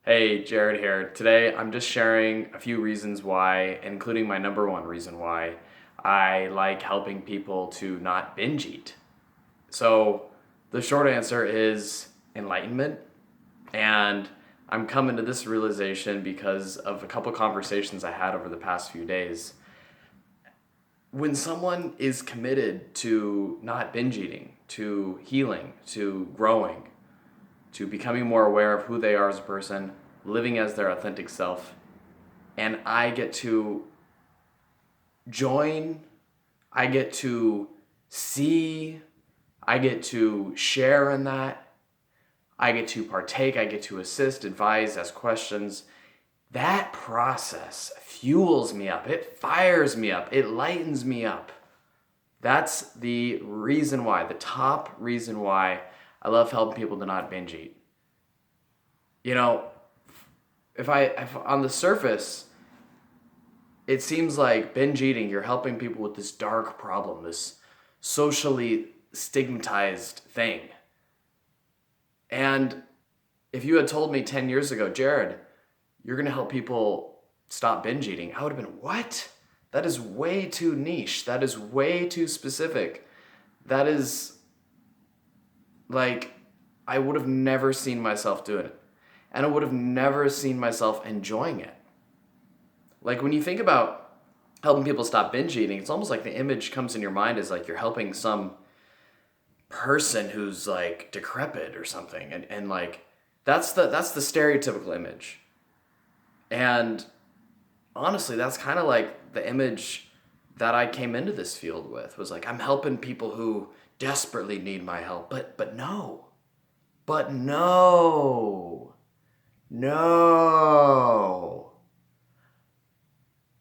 Hey, Jared here. Today I'm just sharing a few reasons why, including my number one reason why I like helping people to not binge eat. So, the short answer is enlightenment, and I'm coming to this realization because of a couple conversations I had over the past few days. When someone is committed to not binge eating, to healing, to growing, to becoming more aware of who they are as a person, living as their authentic self. And I get to join, I get to see, I get to share in that, I get to partake, I get to assist, advise, ask questions. That process fuels me up, it fires me up, it lightens me up. That's the reason why, the top reason why I love helping people to not binge eat. You know, if on the surface, it seems like binge eating, you're helping people with this dark problem, this socially stigmatized thing. And if you had told me 10 years ago, Jared, you're going to help people stop binge eating, I would have been, what? That is way too niche. That is way too specific. That is like, I would have never seen myself doing it. And I would have never seen myself enjoying it. Like when you think about helping people stop binge eating, it's almost like the image comes in your mind as like you're helping some person who's like decrepit or something. And like that's the stereotypical image. And honestly, that's kind of like the image that I came into this field with, was like I'm helping people who desperately need my help. But no. But no. No.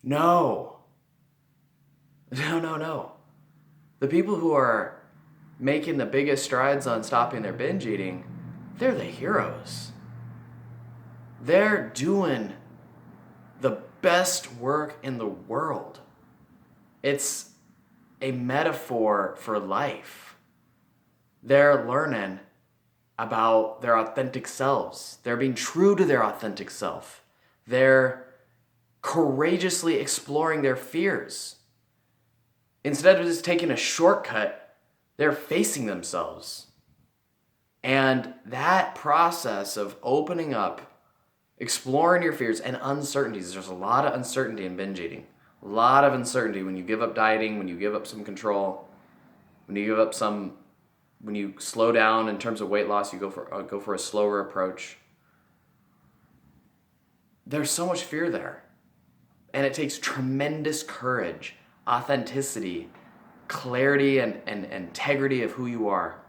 No. No. The people who are making the biggest strides on stopping their binge eating, they're the heroes. They're doing the best work in the world. It's a metaphor for life. They're learning about their authentic selves. They're being true to their authentic self. They're courageously exploring their fears. Instead of just taking a shortcut, they're facing themselves. And that process of opening up, exploring your fears and uncertainties, there's a lot of uncertainty in binge eating. A lot of uncertainty when you give up dieting, when you give up some control, when you slow down in terms of weight loss, you go for a slower approach. There's so much fear there. And it takes tremendous courage, authenticity, clarity, and integrity of who you are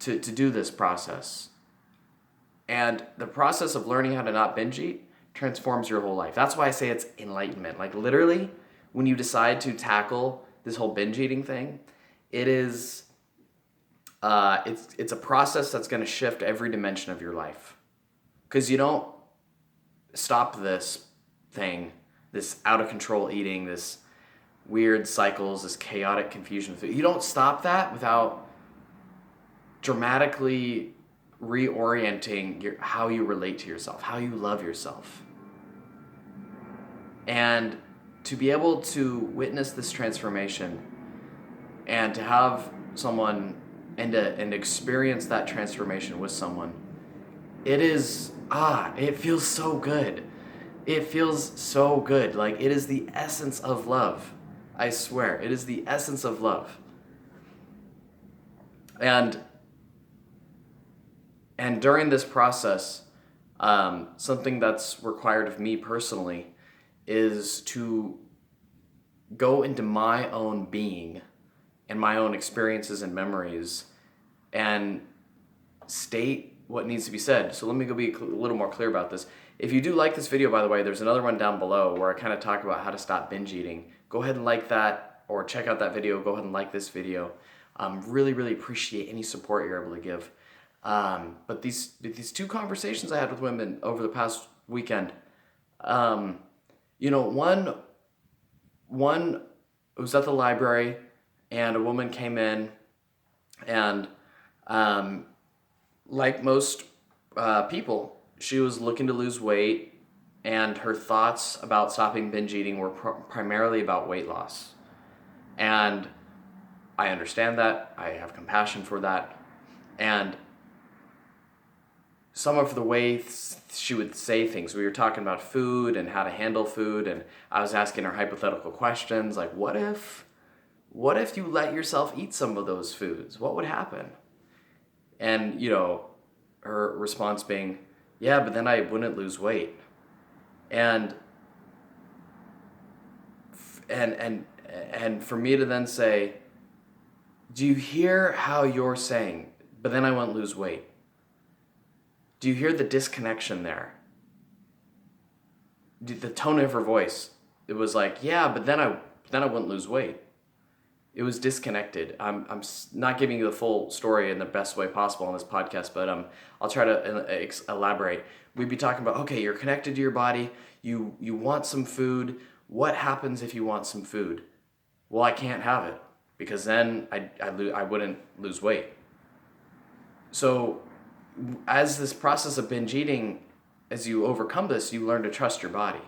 to do this process. And the process of learning how to not binge eat transforms your whole life. That's why I say it's enlightenment. Like literally, when you decide to tackle this whole binge eating thing, it is it's a process that's going to shift every dimension of your life. Because you don't stop this thing, this out of control eating, this weird cycles, this chaotic confusion. You don't stop that without dramatically reorienting how you relate to yourself, how you love yourself. And to be able to witness this transformation and to have someone and experience that transformation with someone, it feels so good. It feels so good. Like it is the essence of love. I swear, it is the essence of love. And during this process, something that's required of me personally is to go into my own being and my own experiences and memories and state what needs to be said. So let me go be a little more clear about this. If you do like this video, by the way, there's another one down below where I kind of talk about how to stop binge eating. Go ahead and like that, or check out that video. Go ahead and like this video. Really appreciate any support you're able to give. But these two conversations I had with women over the past weekend, one was at the library, and a woman came in, and like most people, she was looking to lose weight, and her thoughts about stopping binge eating were primarily about weight loss. And I understand that. I have compassion for that. And some of the ways she would say things, we were talking about food and how to handle food, and I was asking her hypothetical questions like, what if you let yourself eat some of those foods? What would happen? And, her response being, yeah, but then I wouldn't lose weight. And for me to then say, do you hear how you're saying, but then I won't lose weight? Do you hear the disconnection there? The tone of her voice, it was like, yeah, but then I wouldn't lose weight. It was disconnected. I'm not giving you the full story in the best way possible on this podcast, but I'll try to elaborate. We'd be talking about, okay, you're connected to your body. You want some food. What happens if you want some food? Well, I can't have it because then I wouldn't lose weight. So as this process of binge eating, as you overcome this, you learn to trust your body.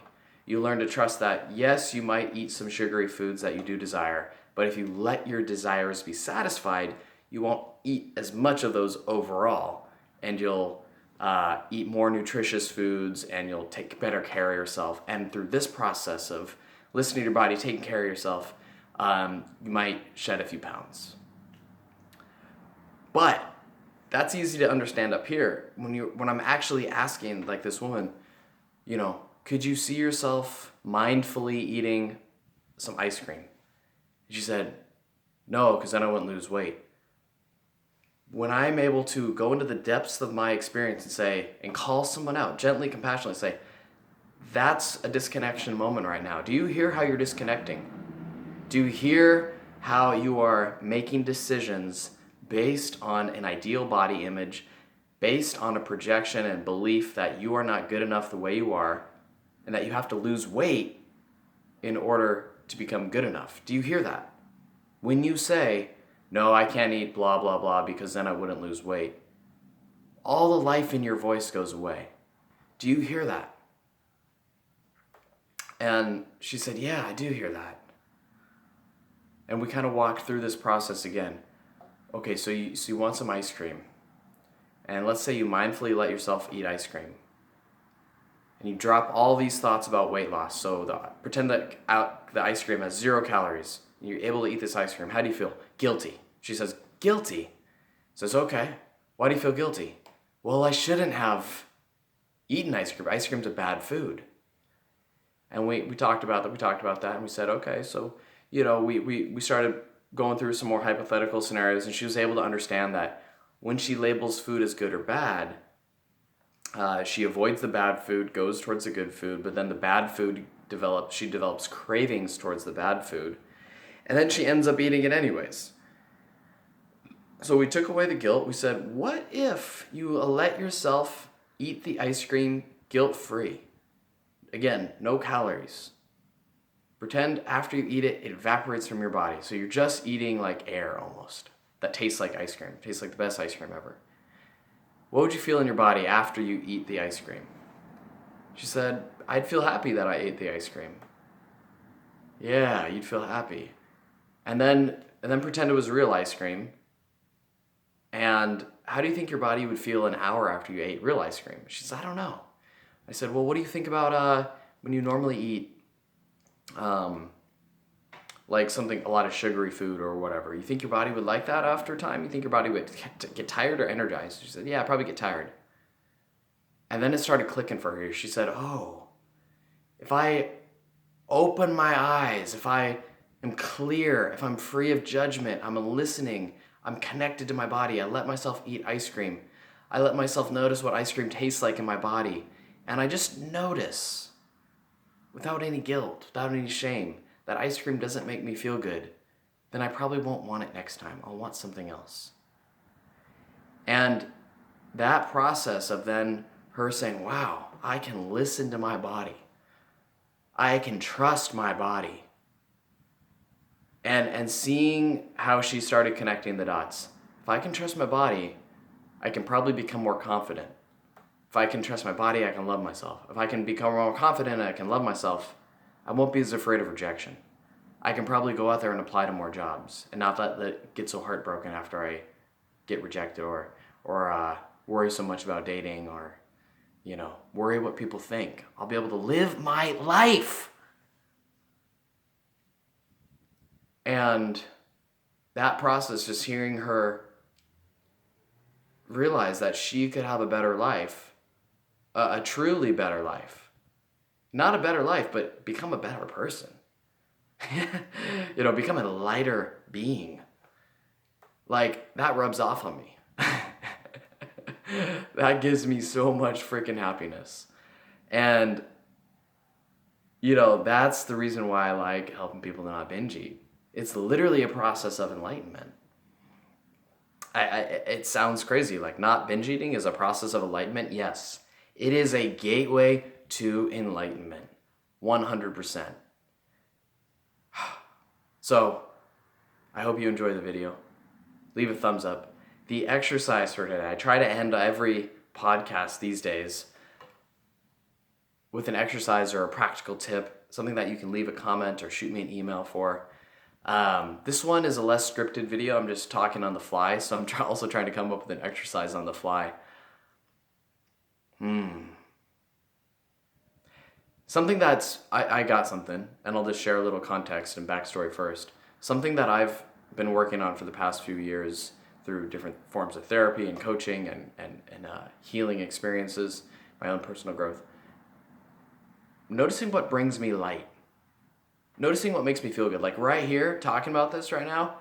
You learn to trust that, yes, you might eat some sugary foods that you do desire, but if you let your desires be satisfied, you won't eat as much of those overall, and you'll eat more nutritious foods, and you'll take better care of yourself. And through this process of listening to your body, taking care of yourself, you might shed a few pounds. But that's easy to understand up here. When I'm actually asking, like this woman, could you see yourself mindfully eating some ice cream? She said, no, because then I wouldn't lose weight. When I'm able to go into the depths of my experience and call someone out, gently, compassionately say, that's a disconnection moment right now. Do you hear how you're disconnecting? Do you hear how you are making decisions based on an ideal body image, based on a projection and belief that you are not good enough the way you are, and that you have to lose weight in order to become good enough? Do you hear that? When you say, no, I can't eat blah, blah, blah, because then I wouldn't lose weight, all the life in your voice goes away. Do you hear that? And she said, yeah, I do hear that. And we kind of walked through this process again. Okay, so you want some ice cream. And let's say you mindfully let yourself eat ice cream. And you drop all these thoughts about weight loss. So pretend that the ice cream has 0 calories. And you're able to eat this ice cream. How do you feel? Guilty. She says, guilty. Says, okay, why do you feel guilty? Well, I shouldn't have eaten ice cream. Ice cream's a bad food. And we talked about that, and we said, okay, so, we started going through some more hypothetical scenarios, and she was able to understand that when she labels food as good or bad, she avoids the bad food, goes towards the good food, but then the bad food she develops cravings towards the bad food, and then she ends up eating it anyways. So we took away the guilt. We said, what if you let yourself eat the ice cream guilt-free? Again, no calories. Pretend after you eat it, it evaporates from your body. So you're just eating like air almost. That tastes like ice cream. Tastes like the best ice cream ever. What would you feel in your body after you eat the ice cream? She said, I'd feel happy that I ate the ice cream. Yeah, you'd feel happy. And then pretend it was real ice cream. And how do you think your body would feel an hour after you ate real ice cream? She said, I don't know. I said, well, what do you think about when you normally eat like a lot of sugary food or whatever? You think your body would like that after time? You think your body would get tired or energized? She said, yeah, I'd probably get tired. And then it started clicking for her. She said, oh, if I open my eyes, if I am clear, if I'm free of judgment, I'm listening, I'm connected to my body, I let myself eat ice cream, I let myself notice what ice cream tastes like in my body, and I just notice, without any guilt, without any shame, that ice cream doesn't make me feel good, then I probably won't want it next time. I'll want something else. And that process of then her saying, wow, I can listen to my body. I can trust my body. And seeing how she started connecting the dots. If I can trust my body, I can probably become more confident. If if I can trust my body, I can love myself. If I can become more confident, I can love myself. I won't be as afraid of rejection. I can probably go out there and apply to more jobs and not let that get so heartbroken after I get rejected or worry so much about dating or, worry what people think. I'll be able to live my life. And that process, just hearing her realize that she could have a better life, a truly better life. Not a better life, but become a better person. Become a lighter being. Like, that rubs off on me. That gives me so much freaking happiness. And, that's the reason why I like helping people to not binge eat. It's literally a process of enlightenment. It sounds crazy, like not binge eating is a process of enlightenment. Yes, it is a gateway to enlightenment, 100%. So, I hope you enjoy the video. Leave a thumbs up. The exercise for today, I try to end every podcast these days with an exercise or a practical tip, something that you can leave a comment or shoot me an email for. This one is a less scripted video. I'm just talking on the fly, so I'm also trying to come up with an exercise on the fly. Something that's, I got something, and I'll just share a little context and backstory first. Something that I've been working on for the past few years through different forms of therapy and coaching and healing experiences, my own personal growth. Noticing what brings me light. Noticing what makes me feel good. Like right here, talking about this right now,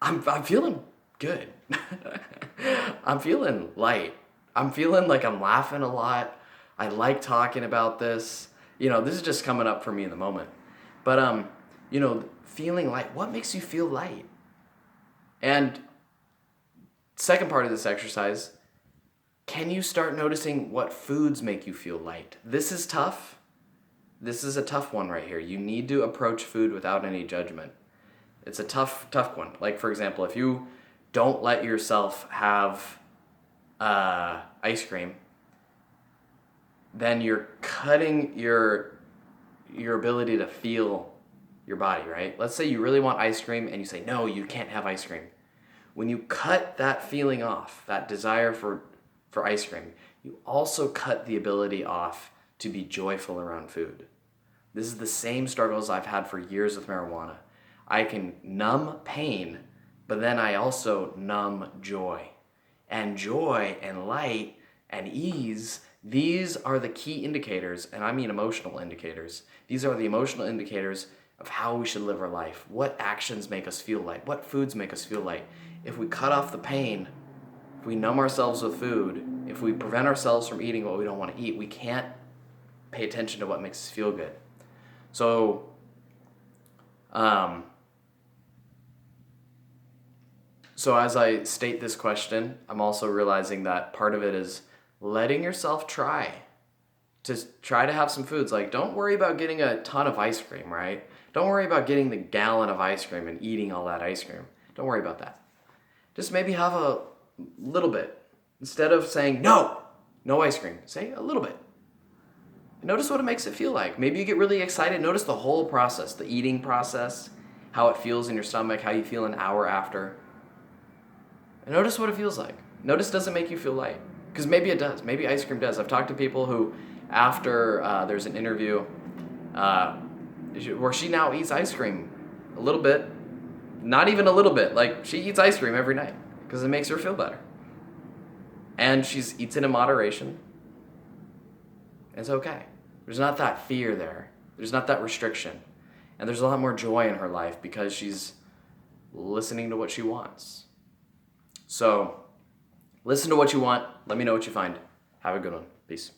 I'm feeling good. I'm feeling light. I'm feeling like I'm laughing a lot. I like talking about this. This is just coming up for me in the moment. But, feeling light. What makes you feel light? And second part of this exercise, can you start noticing what foods make you feel light? This is tough. This is a tough one right here. You need to approach food without any judgment. It's a tough one. Like, for example, if you don't let yourself have ice cream, then you're cutting your ability to feel your body, right? Let's say you really want ice cream and you say, no, you can't have ice cream. When you cut that feeling off, that desire for ice cream, you also cut the ability off to be joyful around food. This is the same struggles I've had for years with marijuana. I can numb pain, but then I also numb joy. And joy and light and ease, these are the key indicators, and I mean emotional indicators. These are the emotional indicators of how we should live our life. What actions make us feel light? What foods make us feel light? If we cut off the pain, if we numb ourselves with food, if we prevent ourselves from eating what we don't want to eat, we can't pay attention to what makes us feel good. So, as I state this question, I'm also realizing that part of it is letting yourself try to have some foods. Like, don't worry about getting a ton of ice cream, right? Don't worry about getting the gallon of ice cream and eating all that ice cream. Don't worry about that. Just maybe have a little bit. Instead of saying, no ice cream, say a little bit. Notice what it makes it feel like. Maybe you get really excited. Notice the whole process, the eating process, how it feels in your stomach, how you feel an hour after. And notice what it feels like. Notice, does it make you feel light? Because maybe it does. Maybe ice cream does. I've talked to people who, after there's an interview where she now eats ice cream a little bit, not even a little bit. Like, she eats ice cream every night because it makes her feel better. And she eats it in moderation. It's okay. There's not that fear there. There's not that restriction. And there's a lot more joy in her life because she's listening to what she wants. So, listen to what you want. Let me know what you find. Have a good one. Peace.